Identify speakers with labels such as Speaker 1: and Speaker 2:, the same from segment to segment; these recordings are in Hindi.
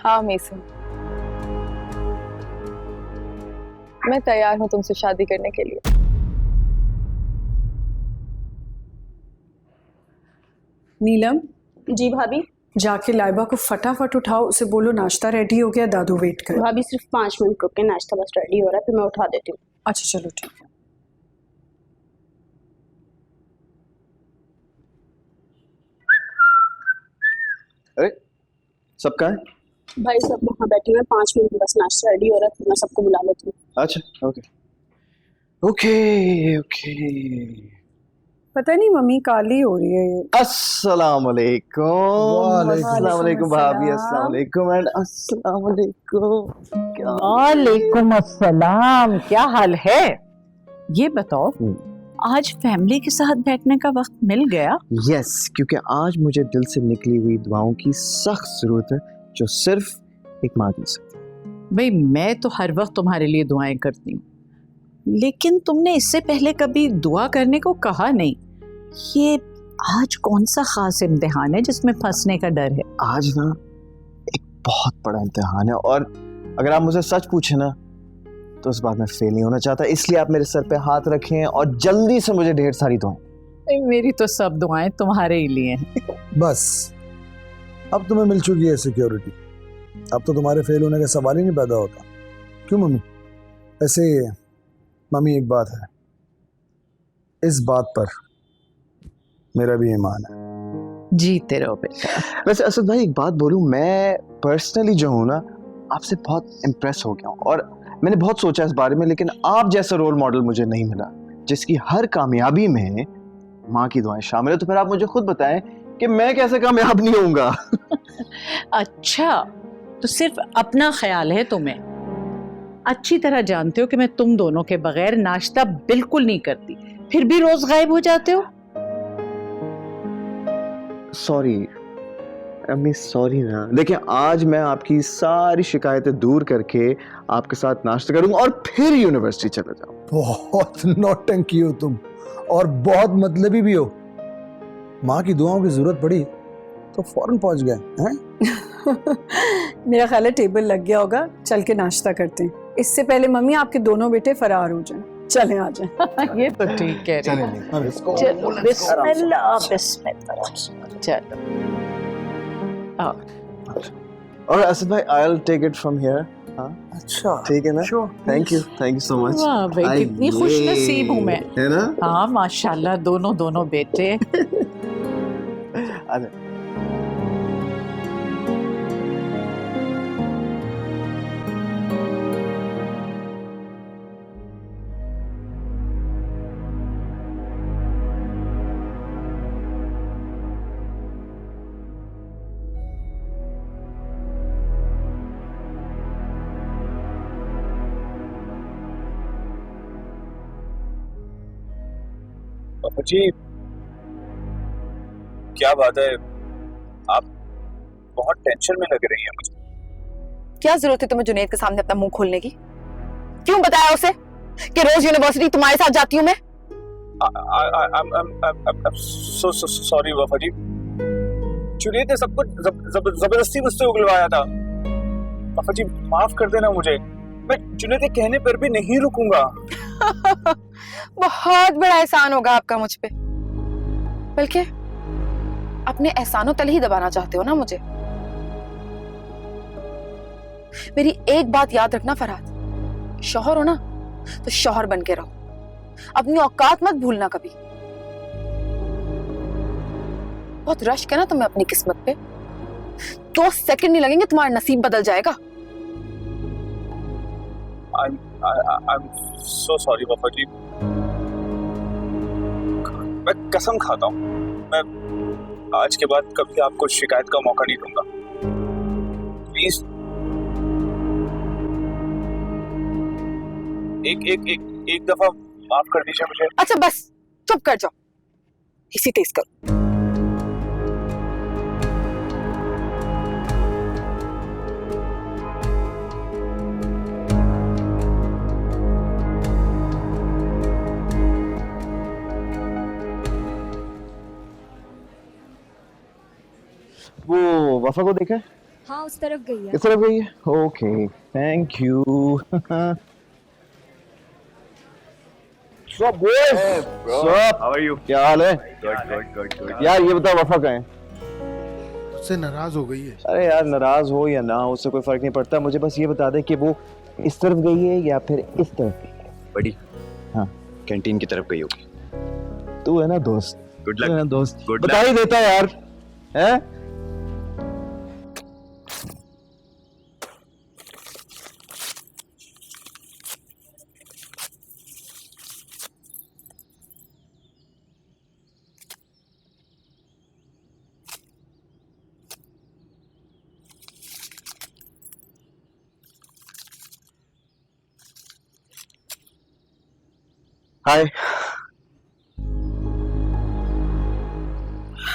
Speaker 1: हाँ मेसन, मैं तैयार हूँ तुमसे शादी करने के लिए।
Speaker 2: नीलम,
Speaker 3: जी भाभी।
Speaker 2: जाके लाइबा को फटाफट उठाओ, उसे बोलो नाश्ता रेडी हो गया, दादू वेट कर।
Speaker 3: भाभी सिर्फ 5 मिनट रुके, नाश्ता बस रेडी हो रहा है, फिर मैं उठा देती हूँ।
Speaker 2: अच्छा चलो ठीक है।
Speaker 4: अरे सब कहाँ है?
Speaker 3: भाई सब वहाँ बैठे हुए, 5 मिनट बस नाश्ता रेडी हो रहा है, फिर मैं सबको बुला लेती हूँ।
Speaker 4: अच्छा ओके ओके ओके।
Speaker 2: पता नहीं मम्मी काली हो रही है ये।
Speaker 4: अस्सलाम वालेकुम। अस्सलाम वालेकुम भाभी, अस्सलाम वालेकुम एंड अस्सलाम वालेकुम। क्या
Speaker 5: वालेकुम अस्सलाम, क्या हाल है? ये बताओ, आज फैमिली के साथ बैठने का वक्त मिल गया?
Speaker 4: यस, क्योंकि आज मुझे दिल से निकली हुई दुआओं की सख्त जरूरत है जो सिर्फ एक माँ दी सकती है।
Speaker 5: भाई मैं तो हर वक्त तुम्हारे लिए दुआएं करती हूँ, लेकिन तुमने इससे पहले कभी दुआ करने को कहा नहीं। ये आज कौन सा खास इम्तिहान है जिसमें फंसने का डर है?
Speaker 4: आज ना एक बहुत बड़ा इम्तिहान है और अगर आप मुझे सच पूछे ना तो इस बार मैं फेल नहीं होना चाहता, इसलिए आप मेरे सर पे हाथ रखें और जल्दी से मुझे ढेर सारी दुआएं।
Speaker 5: मेरी तो सब दुआएं तुम्हारे ही लिए हैं।
Speaker 6: बस अब तुम्हें मिल चुकी है सिक्योरिटी, अब तो तुम्हारे फेल होने का सवाल ही नहीं पैदा होता। क्यों मम्मी? ऐसे मम्मी एक बात है, इस बात पर मेरा भी ईमान है।
Speaker 5: जीते रहो बेटा।
Speaker 4: वैसे असद भाई एक बात बोलूं, मैं पर्सनली जो हूं ना आपसे बहुत इम्प्रेस हो गया हूं और मैंने बहुत सोचा इस बारे में, लेकिन आप जैसा रोल मॉडल मुझे नहीं मिला जिसकी हर कामयाबी में माँ की दुआएं शामिल है। तो फिर आप मुझे खुद बताएं कि मैं कैसे कामयाब नहीं होऊंगा।
Speaker 5: अच्छा, तो सिर्फ अपना ख्याल है तुम्हें। अच्छी तरह जानते हो कि मैं तुम दोनों के बगैर नाश्ता बिल्कुल नहीं करती, फिर भी रोज गायब हो जाते हो।
Speaker 4: सॉरी अम्मी, सॉरी ना। देखिए आज मैं आपकी सारी शिकायतें दूर करके आपके साथ नाश्ता करूंगा और फिर यूनिवर्सिटी चला जाऊंगा।
Speaker 6: बहुत नौटंकी हो तुम और बहुत मतलबी भी हो। माँ की दुआओं की जरूरत पड़ी तो फौरन पहुंच गए हैं।
Speaker 2: मेरा ख्याल है टेबल लग गया होगा, चल के नाश्ता करते हैं। इससे पहले मम्मी आपके दोनं बेटे फरार हो जाएं। चलें आ जाएं।
Speaker 5: ये तो ठीक कह रही हो। चलो बिस्मिल्लाह बिस्मिल्लाह। चलो
Speaker 4: और असद भाई I will take it from here. हाँ
Speaker 6: अच्छा
Speaker 4: ठीक है ना? Thank you so much.
Speaker 5: वाह भाई, कितनी खुश नसीब हूँ मैं,
Speaker 4: है ना?
Speaker 5: हाँ माशाल्लाह, दोनों बेटे।
Speaker 7: जी क्या बात है, आप बहुत टेंशन में लग रही हैं मुझे।
Speaker 1: क्या जरूरत है तुम्हें जुनैद के सामने अपना मुंह खोलने की? क्यों बताया उसे कि रोज यूनिवर्सिटी तुम्हारे साथ जाती हूँ मैं?
Speaker 7: सॉरी वफा जी, जुनैद ने सब कुछ जबरदस्ती मुझसे उगलवाया था। वफा जी माफ कर देना मुझे, मैं जुनैद के कहने पर भी नहीं रुकूंगा।
Speaker 1: बहुत बड़ा एहसान होगा आपका मुझ पे, बल्कि अपने एहसानों तले ही दबाना चाहते हो ना मुझे। मेरी एक बात याद रखना फरहाद, शौहर हो ना तो शौहर बन के रहो, अपनी औकात मत भूलना कभी। बहुत रश के ना तुम्हें अपनी किस्मत पे, 2 सेकंड नहीं लगेंगे तुम्हारा नसीब बदल जाएगा।
Speaker 7: I'm so sorry वफा जी, मैं कसम खाता हूँ मैं आज के बाद कभी आपको शिकायत का मौका नहीं दूंगा। प्लीज एक दफा माफ कर दीजिए मुझे।
Speaker 1: अच्छा बस चुप कर जाओ, इसी तेज करो।
Speaker 4: वो वफा को देखा?
Speaker 8: हाँ उस तरफ गई है।
Speaker 4: इस तरफ गई है? Okay, thank you.
Speaker 7: So boys,
Speaker 4: how are you? क्या हाल है?
Speaker 7: good.
Speaker 4: यार ये बता, वफा कहाँ है?
Speaker 9: उससे नाराज हो गई है।
Speaker 4: अरे यार, नाराज हो या ना हो उससे कोई फर्क नहीं पड़ता, मुझे बस ये बता दे कि वो इस तरफ गई है या फिर इस तरफ गई है।
Speaker 10: बड़ी
Speaker 4: हाँ,
Speaker 10: कैंटीन की तरफ गई होगी।
Speaker 4: तू है ना दोस्त,
Speaker 10: गुड
Speaker 4: तू है ना
Speaker 10: लक।
Speaker 4: दोस्त,
Speaker 10: Good
Speaker 4: बता ही देता यार, हैं? हाय।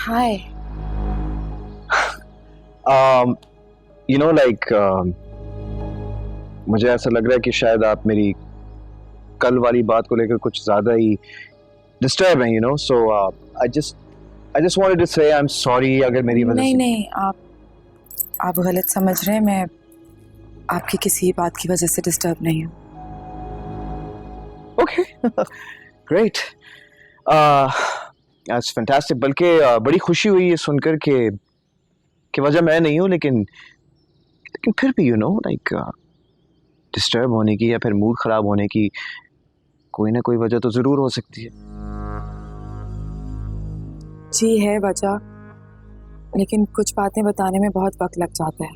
Speaker 1: हाय।
Speaker 4: यू नो लाइक मुझे ऐसा लग रहा है कि शायद आप मेरी कल वाली बात को लेकर कुछ ज्यादा ही डिस्टर्ब हैं, you know, so I just wanted to say I am sorry अगर मेरी वजह
Speaker 1: नहीं
Speaker 4: से।
Speaker 1: नहीं, आप गलत समझ रहे हैं। मैं आपकी किसी बात की वजह से डिस्टर्ब नहीं हूँ।
Speaker 4: Okay, great, that's fantastic. बल्कि बड़ी खुशी हुई ये सुनकर कि वजह मैं नहीं हूँ, लेकिन फिर भी यू नो लाइक डिस्टर्ब होने की या फिर मूड खराब होने की कोई ना कोई वजह तो जरूर हो सकती है।
Speaker 1: जी है वजह, लेकिन कुछ बातें बताने में बहुत वक्त लग जाता है।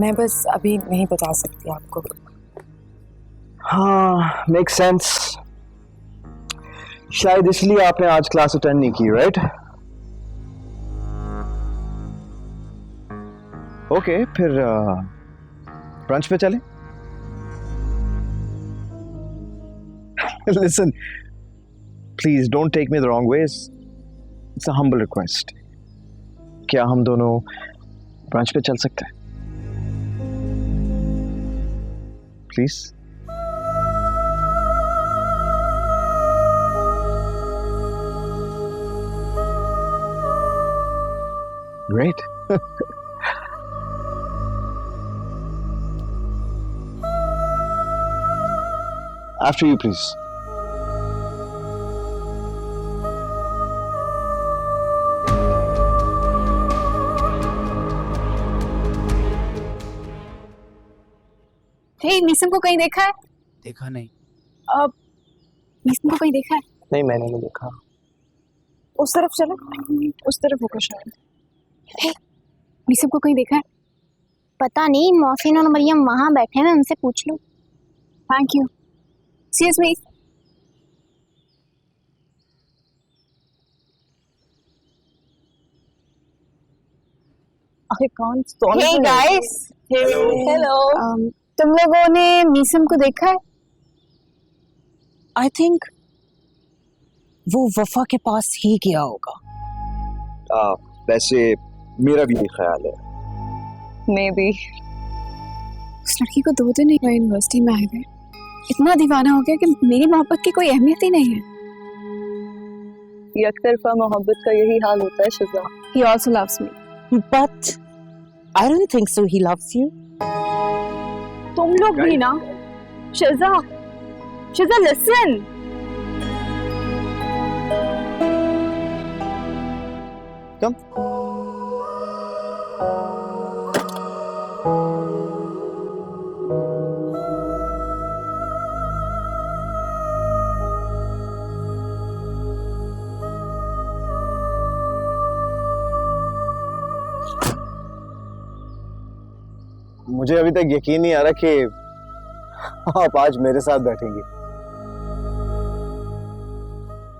Speaker 1: मैं बस अभी नहीं बता सकती आपको।
Speaker 4: हाँ, मेक सेंस। शायद इसलिए आपने आज क्लास अटेंड नहीं की, राइट? ओके, फिर ब्रंच पे चलें? Listen, please don't take me the wrong way. It's a humble request. क्या हम दोनों ब्रंच पे चल सकते हैं? Please? Great. After you, please.
Speaker 3: हे, मीसम को कहीं देखा है?
Speaker 9: देखा नहीं।
Speaker 3: अब मीसम को कहीं देखा है?
Speaker 4: नहीं, मैंने नहीं देखा।
Speaker 3: उस तरफ चलो, उस तरफ होगा शायद। हे, मीसम को कहीं देखा है?
Speaker 8: पता नहीं, मोहसिन और मरियम वहाँ बैठे हैं, उनसे पूछ लो।
Speaker 3: Thank you. Excuse me.
Speaker 2: अरे कौन?
Speaker 8: Hey guys,
Speaker 3: hello. तुम लोगों ने मीसम को देखा है?
Speaker 11: आई थिंक वो वफा के पास ही गया होगा।
Speaker 10: वैसे मेरा भी यही ख्याल है।
Speaker 1: May be.
Speaker 3: उस लड़की को 2 दिन ही हुए यूनिवर्सिटी में आए हुए, इतना दीवाना हो गया कि मेरी मोहब्बत की कोई अहमियत ही नहीं है।
Speaker 2: यकतरफा मोहब्बत का यही हाल होता है शिजा।
Speaker 3: He also loves me.
Speaker 11: But I don't think so. He loves you.
Speaker 3: तुम लोग भी ना। शिजा, शिजा लिसन।
Speaker 4: Come. मुझे अभी तक यकीन नहीं आ रहा कि आप आज मेरे साथ बैठेंगे।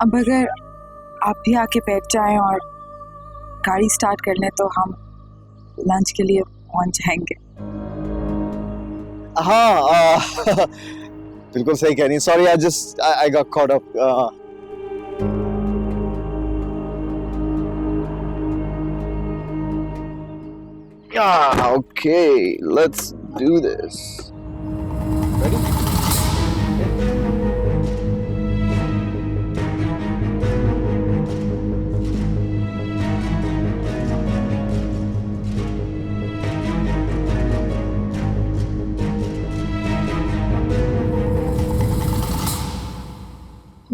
Speaker 1: अब अगर आप भी आके बैठ जाएं और गाड़ी स्टार्ट कर लें तो हम लंच के लिए पहुंच जाएंगे।
Speaker 4: हाँ, बिल्कुल सही कह रही हैं। Sorry, I got caught up. Okay, let's do this. Ready?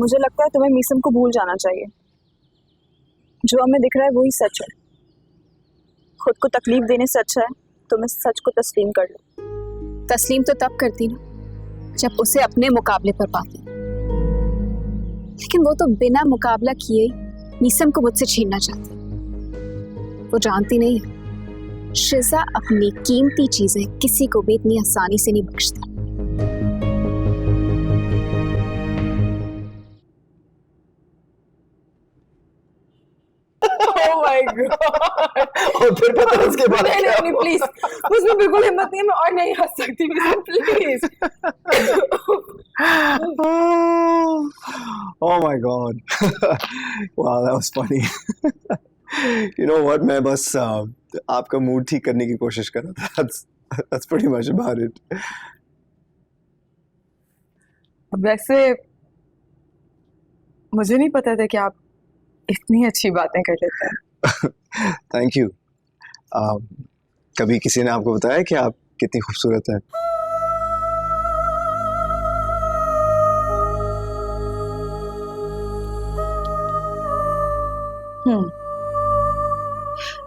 Speaker 3: मुझे लगता है तुम्हें मीसम को भूल जाना चाहिए। जो हमें दिख रहा है वही सच है। खुद को तकलीफ देने से अच्छा है तुम इस सच को तस्लीम कर लो। तस्लीम तो तब करती ना जब उसे अपने मुकाबले पर पाती, लेकिन वो तो बिना मुकाबला किए मीसम को मुझसे छीनना चाहती। वो जानती नहीं है शिजा अपनी कीमती चीजें किसी को भी इतनी आसानी से नहीं बख्शती।
Speaker 1: Oh my God!
Speaker 4: और फिर पता है उसके बाद
Speaker 1: नहीं नहीं प्लीज, मुझमें बिल्कुल हिम्मत नहीं है, मैं और नहीं हंस सकती please.
Speaker 4: Oh my God! Wow, that was funny. You know what? मैं बस आपका मूड ठीक करने की कोशिश कर रहा था. That's pretty much about it.
Speaker 1: वैसे मुझे नहीं पता था कि आप इतनी अच्छी बातें कर लेते हैं।
Speaker 4: Thank you. कभी किसी ने आपको बताया कि आप कितनी खूबसूरत हैं?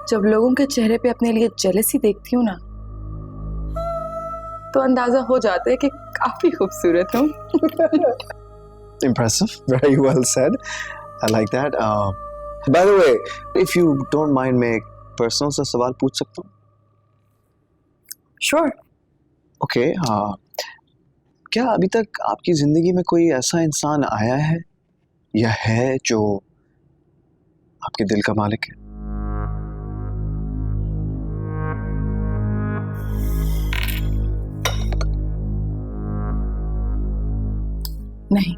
Speaker 1: जब लोगों के चेहरे पे अपने लिए जेलसी देखती हूँ ना, तो अंदाजा हो जाता है कि काफी खूबसूरत हूँ।
Speaker 4: Impressive. Very well said. I like that. By the way, if you don't mind, मैं एक personal सा सवाल पूछ सकता हूँ?
Speaker 1: Sure.
Speaker 4: Okay. क्या अभी तक आपकी जिंदगी में कोई ऐसा इंसान आया है या है जो आपके दिल का मालिक है?
Speaker 1: नहीं,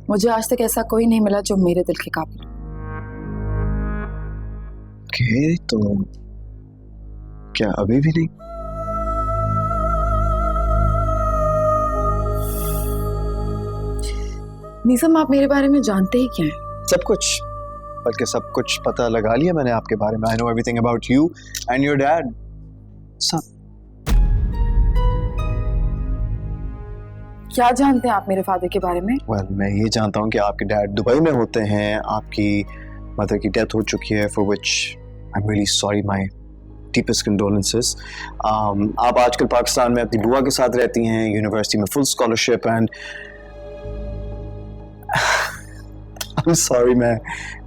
Speaker 1: मुझे आज तक ऐसा कोई नहीं मिला जो मेरे दिल के काबिल।
Speaker 4: Okay, तो क्या अभी भी नहीं?
Speaker 1: मीसम, आप मेरे बारे में जानते ही क्या है?
Speaker 4: सब कुछ, बल्कि सब कुछ पता लगा लिया मैंने आपके बारे में. I know everything about you and your dad. सब.
Speaker 1: क्या जानते हैं आप मेरे फादर के बारे में?
Speaker 4: Well, मैं ये जानता हूँ कि आपके डैड दुबई में होते हैं, आपकी मदर की डेथ हो चुकी है, for which I'm really sorry, my deepest condolences. आप आजकल पाकिस्तान में अपनी बुआ के साथ रहती हैं, यूनिवर्सिटी में full scholarship and I'm sorry, मैं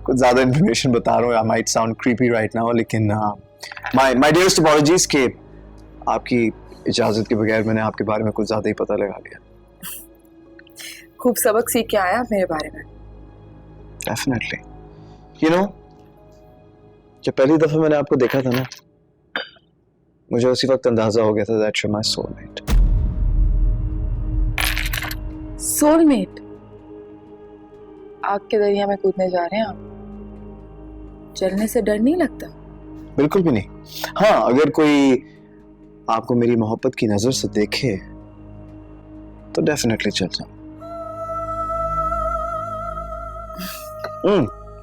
Speaker 4: कुछ ज़्यादा इन्फॉर्मेशन बता रहा हूँ. I might sound creepy right now, लेकिन my dearest apologies कि आपकी इजाज़त के बगैर मैंने आपके बारे में कुछ ज़्यादा ही पता लगा लिया.
Speaker 1: खूब सबक सीख के आया मेरे बारे में.
Speaker 4: Definitely. You know, जब पहली दफ़ा मैंने आपको देखा था ना, मुझे उसी वक्त अंदाज़ा हो गया था that you're my soulmate.
Speaker 1: Soulmate? आग के दरिया में कूदने जा रहे हैं आप? जलने से डर नहीं लगता?
Speaker 4: बिल्कुल भी नहीं. हाँ, अगर कोई आपको मेरी मोहब्बत की नज़र से देखे तो डेफिनेटली चल जाऊं.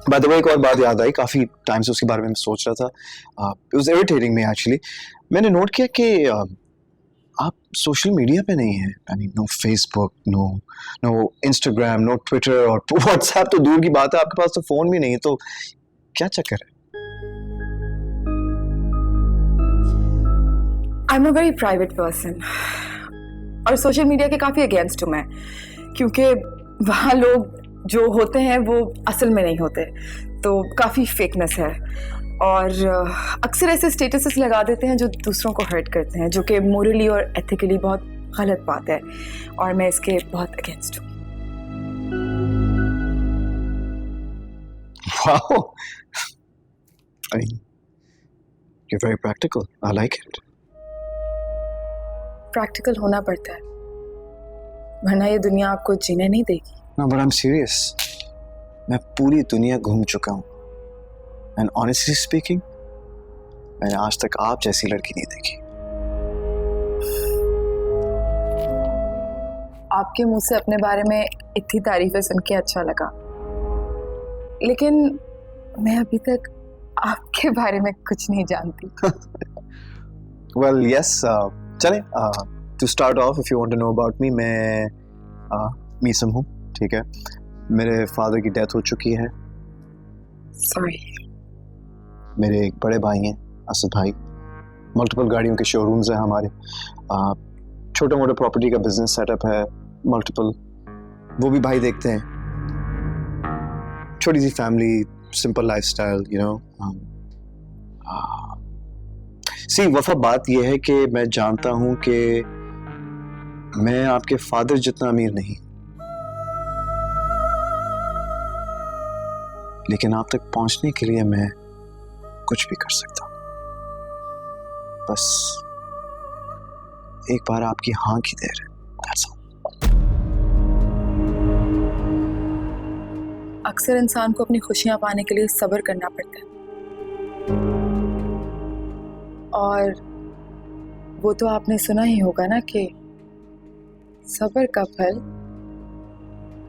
Speaker 4: बाय द वे, एक और बात याद आई, काफ़ी टाइम से उसके बारे में मैं सोच रहा था. It was irritating me actually. मैंने नोट किया कि आप सोशल मीडिया पे नहीं हैं. I mean, no Facebook, no Instagram, no Twitter और व्हाट्सएप तो दूर की बात है, आपके पास तो फ़ोन भी नहीं है. तो क्या चक्कर है?
Speaker 1: I am a very private person और सोशल मीडिया के काफ़ी अगेंस्ट हूँ मैं, क्योंकि वहाँ लोग जो होते हैं वो असल में नहीं होते, तो काफ़ी फेकनेस है और अक्सर ऐसे स्टेटसेस लगा देते हैं जो दूसरों को हर्ट करते हैं, जो कि मोरली और एथिकली बहुत गलत बात है और मैं इसके बहुत अगेंस्ट हूँ.
Speaker 4: Wow. I mean, you're very practical. I like it.
Speaker 1: Practical होना पड़ता है, वरना ये दुनिया आपको जीने नहीं देगी.
Speaker 4: No, but I'm serious. मैं पूरी दुनिया घूम चुका हूँ. And honestly speaking, मैंने आज तक आप जैसी लड़की नहीं देखी.
Speaker 1: आपके मुंह से अपने बारे में इतनी तारीफें सुन के अच्छा लगा, लेकिन मैं अभी तक आपके बारे में कुछ नहीं जानती.
Speaker 4: Well, yes. चलें, to start off, if you want to know about me, मैं मीसम हूँ, ठीक है। मेरे फादर की डेथ हो चुकी है।
Speaker 1: सॉरी।
Speaker 4: मेरे एक बड़े भाई हैं, असद भाई। मल्टीपल गाड़ियों के शोरूम्स हैं हमारे। छोटा मोटा प्रॉपर्टी का बिजनेस सेटअप है, मल्टीपल, वो भी भाई देखते हैं। छोटी सी family, simple lifestyle, you know. सी वफा, बात यह है कि मैं जानता हूं कि मैं आपके फादर जितना अमीर नहीं, लेकिन आप तक पहुंचने के लिए मैं कुछ भी कर सकता हूं। बस एक बार आपकी हाँ की देर है। That's all.
Speaker 1: अक्सर इंसान को अपनी खुशियां पाने के लिए सब्र करना पड़ता है, और वो तो आपने सुना ही होगा ना कि सब्र का फल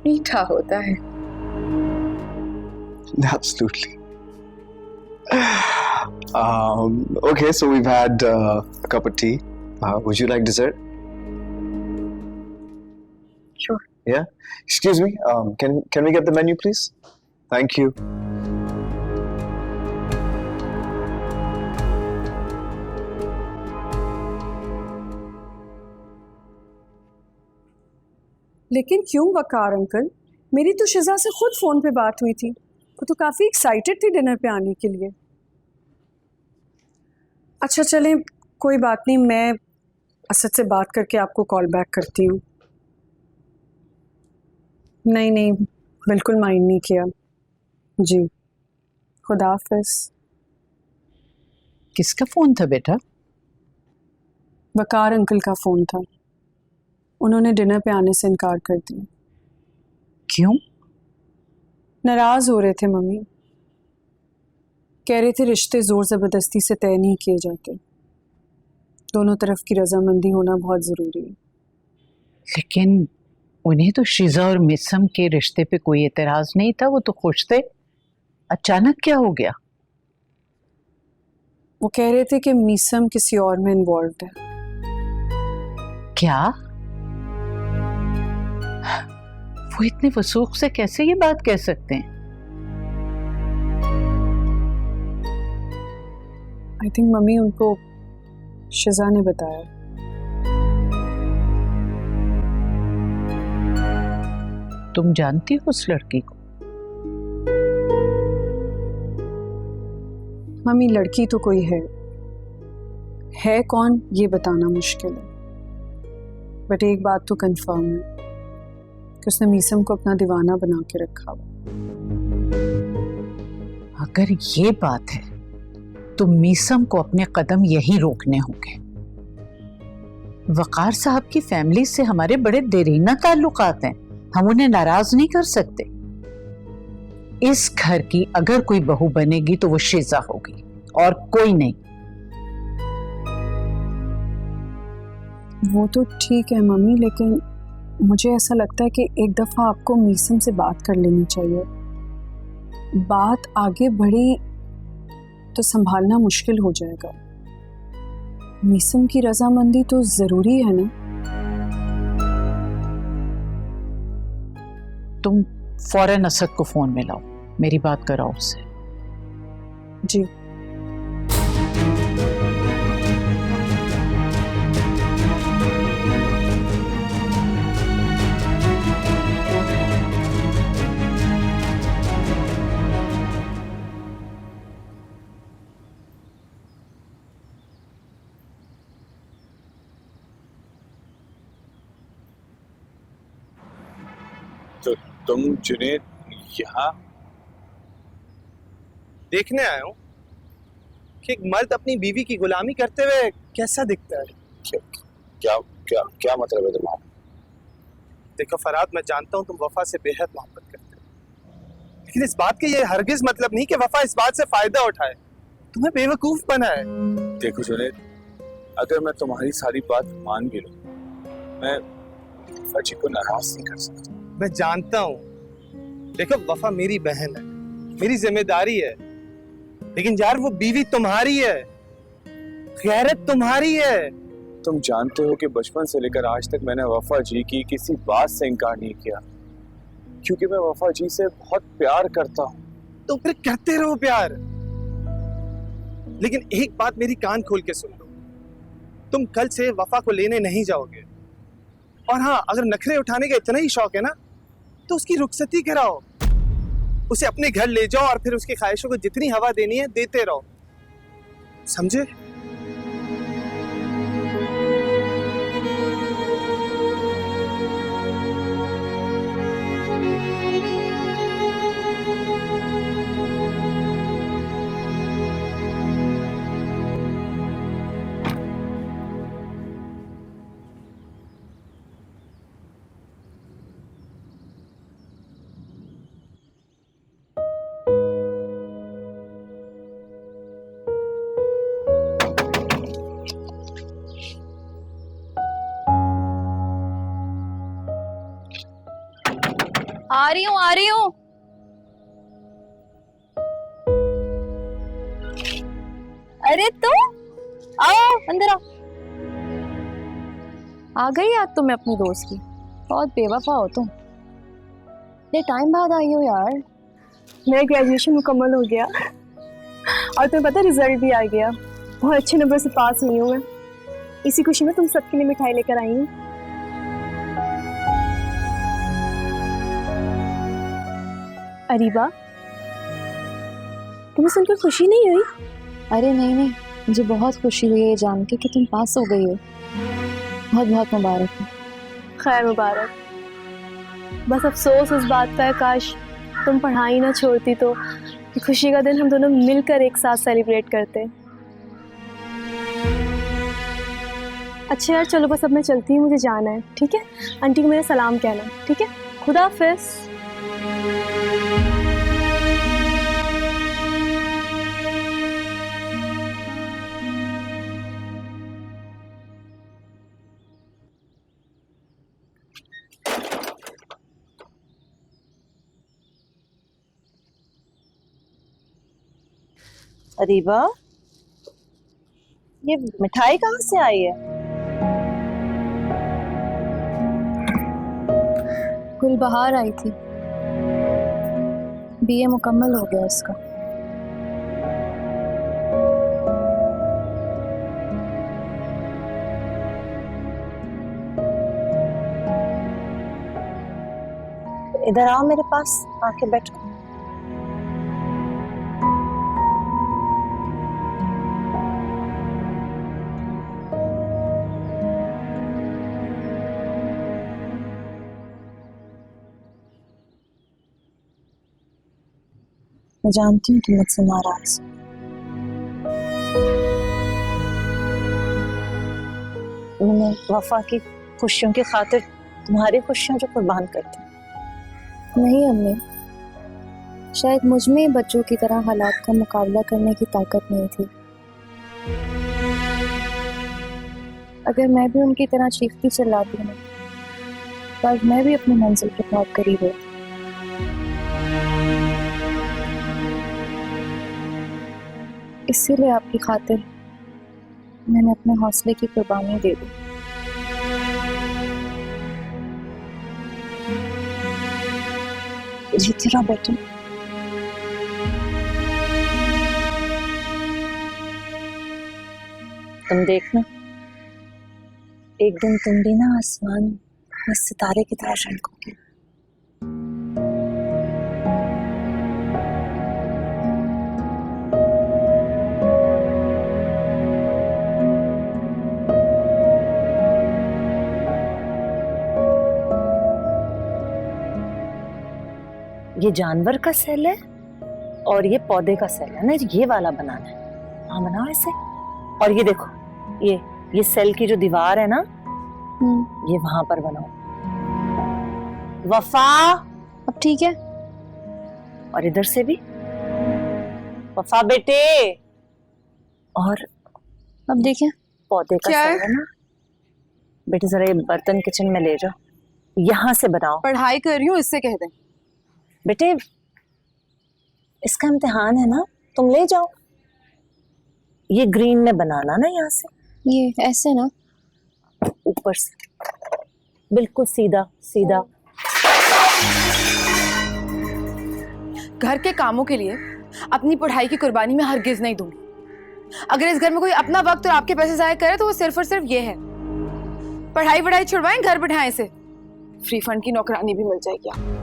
Speaker 1: मीठा होता है।
Speaker 4: Absolutely. Okay, so we've had a cup of tea. Would you like dessert?
Speaker 1: Sure.
Speaker 4: Yeah. Excuse me. Can we get the menu, please? Thank you.
Speaker 2: लेकिन क्यों वकार अंकल? मेरी तो शिजा से खुद फोन पे बात हुई थी, वो तो काफी एक्साइटेड थी डिनर पे आने के लिए। अच्छा चलें, कोई बात नहीं, मैं असद से बात करके आपको कॉल बैक करती हूँ। नहीं नहीं, बिल्कुल माइंड नहीं किया जी। खुदा हाफिज।
Speaker 5: किसका फोन था बेटा?
Speaker 2: वकार अंकल का फोन था, उन्होंने डिनर पे आने से इनकार कर दिया।
Speaker 5: क्यों?
Speaker 2: नाराज हो रहे थे मम्मी, कह रहे थे रिश्ते जोर जबरदस्ती से तय नहीं किए जाते, दोनों तरफ की रजामंदी होना बहुत जरूरी है।
Speaker 5: लेकिन उन्हें तो शीजा और मिसम के रिश्ते पे कोई एतराज नहीं था, वो तो खुश थे। अचानक क्या हो गया?
Speaker 2: वो कह रहे थे कि मीसम किसी और में इन्वॉल्व है।
Speaker 5: क्या? वो इतने वसूख से कैसे ये बात कह सकते हैं?
Speaker 2: आई थिंक मम्मी उनको शिजा ने बताया।
Speaker 5: तुम जानती हो उस लड़की को?
Speaker 2: मम्मी लड़की तो कोई है कौन ये बताना मुश्किल है, बट एक बात तो कंफर्म है कि उसने मीसम को अपना दीवाना बना के रखा हुआ।
Speaker 5: अगर ये बात है तो मीसम को अपने कदम यही रोकने होंगे। वकार साहब की फैमिली से हमारे बड़े देरीना ताल्लुकात हैं, हम उन्हें नाराज नहीं कर सकते। इस घर की अगर कोई बहू बनेगी तो वो शीजा होगी और कोई नहीं।
Speaker 2: वो तो ठीक है मम्मी, लेकिन मुझे ऐसा लगता है कि एक दफा आपको मीसम से बात कर लेनी चाहिए। बात आगे बढ़ी तो संभालना मुश्किल हो जाएगा। मीसम की रजामंदी तो जरूरी है ना।
Speaker 5: तुम फौरन असद को फोन मिलाओ, मेरी बात कराओ उससे।
Speaker 2: जी।
Speaker 7: तो तुम जुनैद यहाँ देखने आए हो कि एक मर्द अपनी बीवी की गुलामी करते हुए कैसा दिखता है?
Speaker 10: क्या क्या क्या मतलब है तुम्हारा?
Speaker 7: देखो फराद, मैं जानता हूँ तुम वफा से बेहद मोहब्बत करते हो, लेकिन इस बात के ये हरगिज मतलब नहीं कि वफा इस बात से फायदा उठाए, तुम्हें बेवकूफ बनाए। देखो जुनैद, अगर मैं तुम्हारी सारी बात मान भी लूं, मैं वफा जी को नाराज नहीं कर सकता। मैं जानता हूँ, देखो वफा मेरी बहन है, मेरी जिम्मेदारी है, लेकिन यार वो बीवी तुम्हारी है, गैरत तुम्हारी है, तुम जानते हो कि बचपन से लेकर आज तक मैंने वफा जी की किसी बात से इनकार नहीं किया, क्योंकि मैं वफा जी से बहुत प्यार करता हूँ।
Speaker 12: तो फिर करते रहो प्यार, लेकिन एक बात मेरी कान खोल के सुन लो, तुम कल से वफा को लेने नहीं जाओगे। और हाँ, अगर नखरे उठाने का इतना ही शौक है ना, तो उसकी रुखसती कराओ, उसे अपने घर ले जाओ और फिर उसकी ख्वाहिशों को जितनी हवा देनी है देते रहो, समझे?
Speaker 3: आ रही हूँ, आ रही हूँ। अरे तो आओ अंदर आओ। आ गई याद तुम्हें अपनी दोस्त की? बहुत बेवफा हो तुम। इतने टाइम बाद आई हो यार।
Speaker 13: मेरा ग्रेजुएशन मुकम्मल हो गया और तुम्हें पता रिजल्ट भी आ गया। बहुत अच्छे नंबर से पास हुई हूँ मैं। इसी खुशी में तुम सबके लिए मिठाई लेकर आई हूँ। अरीबा, तुम्हें सुनकर खुशी नहीं हुई?
Speaker 3: अरे नहीं नहीं, मुझे बहुत खुशी हुई है जान के कि तुम पास हो गई हो। बहुत बहुत मुबारक है।
Speaker 13: खैर मुबारक। बस अफसोस इस बात का है, काश तुम पढ़ाई ना छोड़ती तो कि खुशी का दिन हम दोनों मिलकर एक साथ सेलिब्रेट करते। अच्छा यार चलो, बस अब मैं चलती हूँ, मुझे जाना है। ठीक है, आंटी को मेरा सलाम कहना। ठीक है, खुदा हाफिज़।
Speaker 11: अरीबा, ये मिठाई कहाँ से आई है?
Speaker 3: गुलबहार आई थी, बीए मुकम्मल हो गया उसका।
Speaker 11: इधर आओ मेरे पास, आके बैठो। मैं जानती हूँ तुम मुझसे नाराज हो। मैंने वफा की खुशियों की खातिर तुम्हारी खुशियां जो कुर्बान कर दी।
Speaker 3: नहीं अम्मी, शायद मुझ में बच्चों की तरह हालात का मुकाबला करने की ताकत नहीं थी। अगर मैं भी उनकी तरह चीखती चिल्लाती ना, पर मैं भी अपनी मंजिल के बहुत करीब होती। इसीलिए आपकी खातिर मैंने अपने हौसले की कुर्बानी दे दी। जीती रहो बेटे।
Speaker 11: तुम देखना, एक दिन तुम भी ना आसमान में सितारे की तरह चमकोगे। ये जानवर का सेल है और ये पौधे का सेल है ना, ये वाला बनाना है। हाँ बनाओ ऐसे। और ये देखो, ये सेल की जो दीवार है ना, ये वहां पर बनाओ। वफा,
Speaker 3: अब ठीक है।
Speaker 11: और इधर से भी वफा बेटे। और
Speaker 3: अब देखिए
Speaker 11: पौधे का सेल है ना बेटे, जरा ये बर्तन किचन में ले जाओ, यहाँ से बनाओ।
Speaker 2: पढ़ाई कर रही हूँ, इससे कह दें।
Speaker 11: बेटे इसका इम्तिहान है ना, तुम ले जाओ। ये ग्रीन में बनाना ना, यहाँ से।
Speaker 3: ये ऐसे ना?
Speaker 11: ऊपर से बिल्कुल सीधा सीधा।
Speaker 1: घर के कामों के लिए अपनी पढ़ाई की कुर्बानी में हरगिज नहीं दूंगी। अगर इस घर में कोई अपना वक्त और आपके पैसे जाया करे तो वो सिर्फ और सिर्फ ये है। पढ़ाई छुड़वाएं, घर बिठाएं इसे। फ्री फंड की नौकरानी भी मिल जाएगी आपको।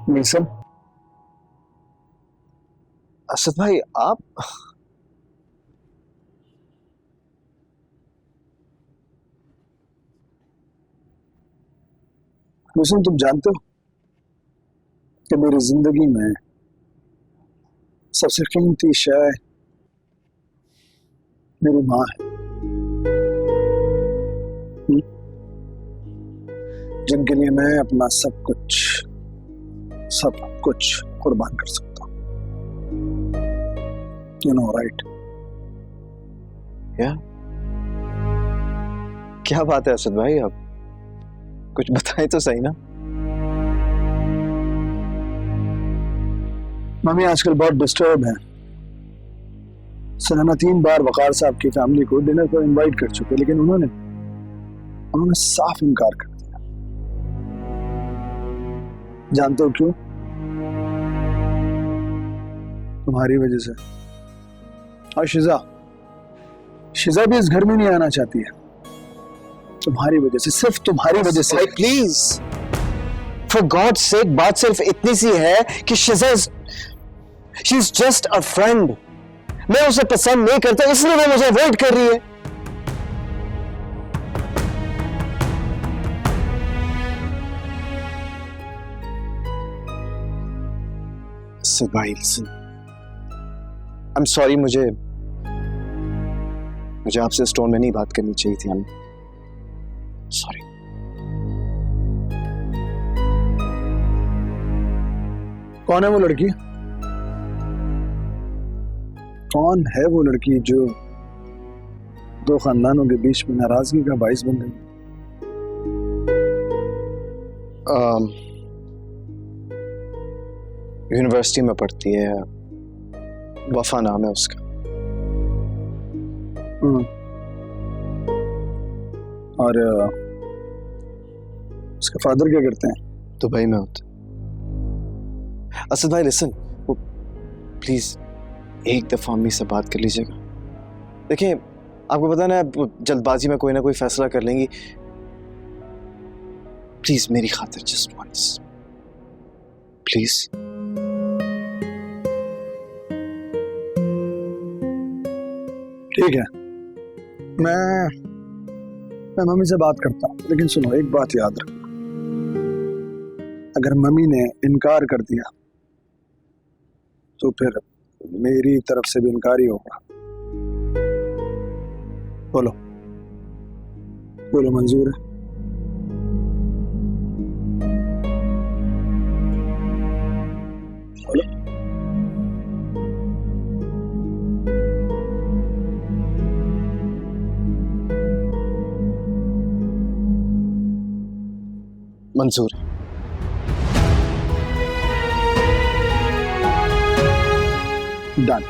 Speaker 6: मीसम,
Speaker 4: असद भाई आप
Speaker 6: मीसम, तुम जानते हो कि मेरी जिंदगी में सबसे कीमती शय मेरी माँ है, जिनके लिए मैं अपना सब कुछ कुर्बान कर सकता हूँ। You know, right?
Speaker 4: क्या बात है असद भाई, आप कुछ बताएं तो सही ना।
Speaker 6: मम्मी आजकल बहुत डिस्टर्ब है। सलाना 3 बार वकार साहब की फैमिली को डिनर पर इनवाइट कर चुके, लेकिन उन्होंने साफ इनकार कर दिया। जानते हो क्यों? तुम्हारी वजह से। और शिजा भी इस घर में नहीं आना चाहती है, तुम्हारी वजह से, सिर्फ तुम्हारी वजह से।
Speaker 4: प्लीज फॉर गॉड सेक, बात सिर्फ इतनी सी है कि she is just a friend. मैं उसे पसंद नहीं करता, इसलिए वो मुझे अवॉइड कर रही है। भाई I'm sorry, मुझे आपसे स्टोन में नहीं बात करनी चाहिए थी। I'm sorry।
Speaker 6: कौन है वो लड़की? कौन है वो लड़की जो 2 खानदानों के बीच में नाराजगी का बाइस बन गई?
Speaker 4: यूनिवर्सिटी में पढ़ती है, वफा नाम है उसका।
Speaker 6: और उसके फादर क्या करते हैं?
Speaker 4: दुबई में होते। असद भाई लिसन, वो प्लीज एक दफा अम्मी से बात कर लीजिएगा। देखिए आपको पता ना, जल्दबाजी में कोई ना कोई फैसला कर लेंगी। प्लीज मेरी खातिर जस्ट वंस, प्लीज।
Speaker 6: ठीक है, मैं मम्मी से बात करता हूँ, लेकिन सुनो, एक बात याद रखो, अगर मम्मी ने इनकार कर दिया तो फिर मेरी तरफ से भी इनकार ही होगा। बोलो मंजूर है? बोलो।
Speaker 4: मंजूर।
Speaker 6: डन।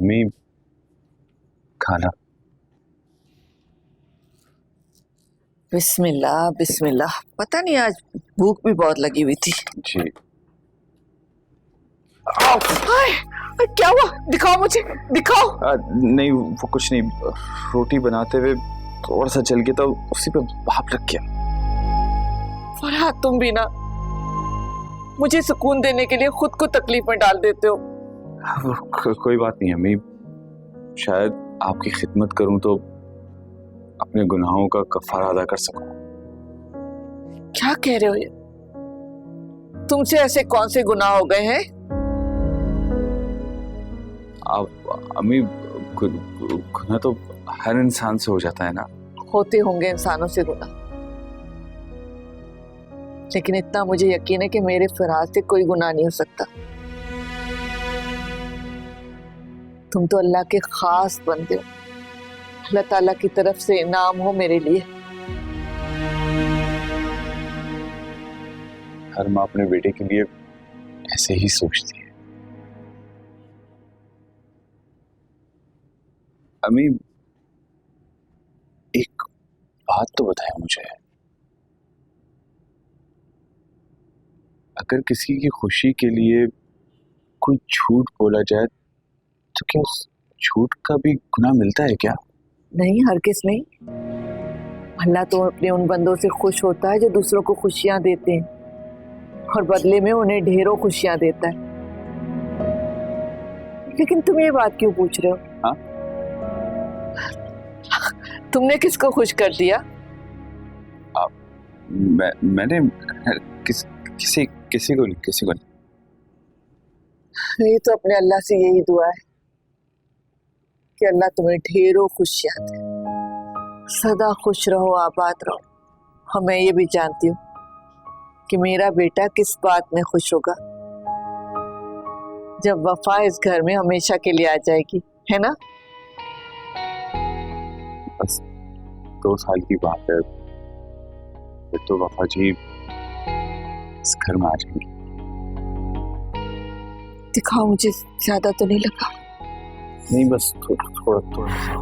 Speaker 10: अम्मी खाना।
Speaker 5: बिस्मिल्लाह बिस्मिल्लाह। पता नहीं आज भूख भी बहुत लगी हुई थी।
Speaker 10: जी
Speaker 5: क्या हुआ? दिखाओ मुझे, दिखाओ।
Speaker 10: नहीं वो कुछ नहीं, रोटी बनाते हुए थोड़ा सा जल गया था, उसी पे भाप लग गया।
Speaker 5: फरहाद तुम भी ना मुझे सुकून देने के लिए खुद को तकलीफ में डाल देते हो।
Speaker 10: कोई बात नहीं अम्मी, शायद आपकी खिदमत करूं तो अपने गुनाहों का कफारा अदा कर सकूं।
Speaker 5: क्या कह रहे हो ये? तुमसे ऐसे कौन से गुनाह हो गए हैं?
Speaker 10: आप अम्मी गुनाह तो हर इंसान से हो जाता है ना।
Speaker 5: होते होंगे इंसानों से गुनाह, लेकिन इतना मुझे यकीन है कि मेरे फराज से कोई गुनाह नहीं हो सकता। तुम तो अल्लाह के खास बंदे हो, अल्लाह ताला की तरफ से इनाम हो मेरे लिए।
Speaker 10: हर माँ अपने बेटे के लिए ऐसे ही सोचती है। अम्मी एक बात तो बताए मुझे, अगर किसी की खुशी के लिए कोई झूठ बोला जाए तो क्या उस झूठ का भी गुनाह मिलता है क्या?
Speaker 5: नहीं, हरगिज़ नहीं। अल्लाह तो अपने उन बंदों से खुश होता है जो दूसरों को खुशियां देते हैं, और बदले में उन्हें ढेरों खुशियां देता है। लेकिन तुम ये बात क्यों पूछ रहे हो?
Speaker 10: हाँ?
Speaker 5: तुमने किसको खुश कर दिया?
Speaker 10: मैंने किसी को नहीं।
Speaker 5: ये तो अपने अल्लाह से यही दुआ है कि अल्लाह तुम्हें ढेरों खुशियां दे, सदा खुश रहो, आबाद रहो। और मैं ये भी जानती हूँ कि मेरा बेटा किस बात में खुश होगा, जब वफा इस घर में हमेशा के लिए आ जाएगी, है ना?
Speaker 10: बस 2 साल की बात है, फिर तो वफा जी इस घर में आ जाएंगी।
Speaker 5: दिखाओ मुझे, ज्यादा तो नहीं लगा?
Speaker 10: नहीं, बस थोड़ा सा।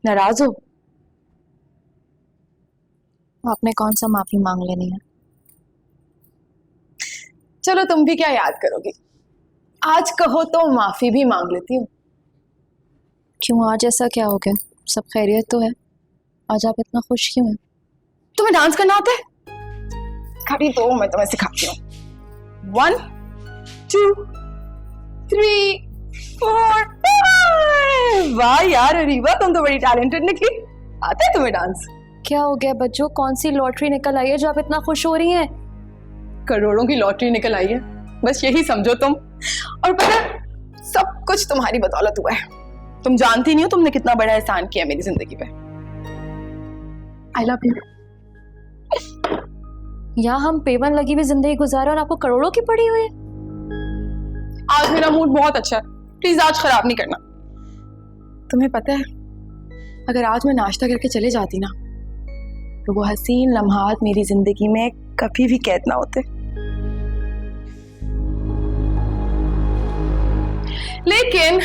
Speaker 1: नाराज हो?
Speaker 8: आपने कौन सा माफी मांग लेनी है?
Speaker 1: चलो तुम भी क्या याद करोगी, आज कहो तो माफी भी मांग लेती हूँ।
Speaker 8: क्यों, आज ऐसा क्या हो गया? सब खैरियत तो है, आज आप इतना खुश क्यों हैं?
Speaker 1: तुम्हें डांस करना आता है? खड़ी तो मैं तुम्हें सिखाती हूँ। 1 2 3 4 5। वाह यार रीवा, तुम तो बड़ी टैलेंटेड निकली। आता है तुम्हें डांस?
Speaker 8: क्या हो गया बच्चों, कौन सी लॉटरी निकल आई है जो आप इतना खुश हो रही हैं?
Speaker 1: करोड़ों की लॉटरी निकल आई है, बस यही समझो तुम। और पता है, सब कुछ तुम्हारी बदौलत हुआ है। तुम जानती नहीं हो तुमने कितना बड़ा एहसान किया मेरी जिंदगी पे। I love you.
Speaker 8: यहाँ हम पेवन लगी हुई जिंदगी गुजारे और आपको करोड़ों की पड़ी हुई है।
Speaker 1: आज मेरा मूड बहुत अच्छा है, प्लीज आज खराब नहीं करना। तुम्हें पता है, अगर आज मैं नाश्ता करके चले जाती ना, तो वो हसीन लम्हात मेरी जिंदगी में कभी भी कैद ना होते। लेकिन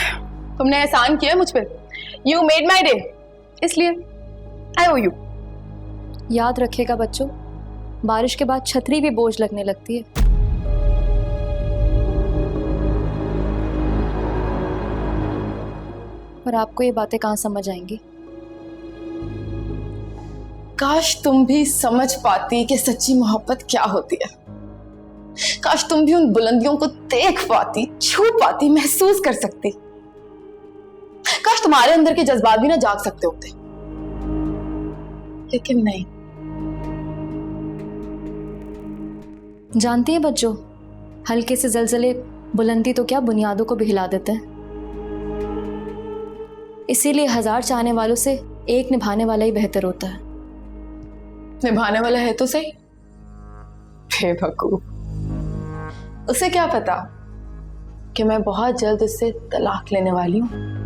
Speaker 1: तुमने एहसान किया मुझ पे। यू मेड माई डे, इसलिए आई ओ यू।
Speaker 8: याद रखिएगा बच्चों, बारिश के बाद छतरी भी बोझ लगने लगती है। पर आपको ये बातें कहाँ समझ आएंगी?
Speaker 1: काश तुम भी समझ पाती कि सच्ची मोहब्बत क्या होती है। काश तुम भी उन बुलंदियों को देख पाती, छू पाती, महसूस कर सकती। काश तुम्हारे अंदर के जज्बात भी ना जाग सकते होते, लेकिन नहीं।
Speaker 8: जानती हैं बच्चों, हल्के से जलजले बुलंदी तो क्या बुनियादों को भी हिला देते हैं। इसीलिए 1000 चाहने वालों से एक निभाने वाला ही बेहतर होता है।
Speaker 1: निभाने वाला है तो सही, बेवकूफ, उसे क्या पता कि मैं बहुत जल्द उससे तलाक लेने वाली हूँ।